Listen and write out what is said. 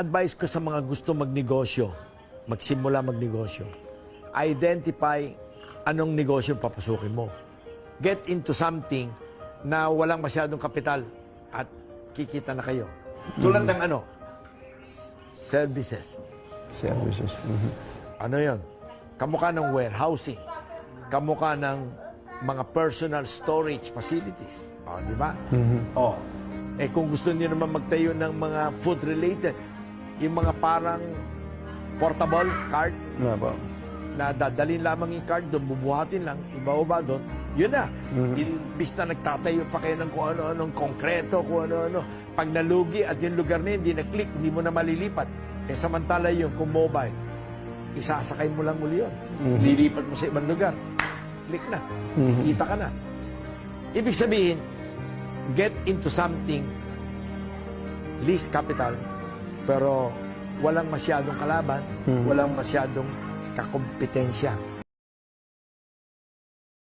Advice ko sa mga gusto magnegosyo, magsimula magnegosyo, identify anong negosyo papasukin mo. Get into something na walang masyadong kapital at kikita na kayo. Tulad ng ano? Services. Services. Ano yon? Kamukha ng warehousing. Kamukha ng mga personal storage facilities. O, di ba? O, kung gusto niyo naman magtayo ng mga food-related, yung mga parang portable cart, Nga po. na dadalhin lamang yung card doon, bubuhatin lang, iba-uba doon, yun na. Imbis na nagtatayo pa kayo ng kung ano-anong konkreto, kung ano-ano. Pag nalugi at yung lugar na yun, hindi na-click, hindi mo na malilipat. Samantala yun, kung mobile, isasakay mo lang muli yun. Lilipat mo sa ibang lugar. Click na. Kikita ka na. Ibig sabihin, get into something, least capital, pero walang masyadong kalaban, walang masyadong kakompetensya.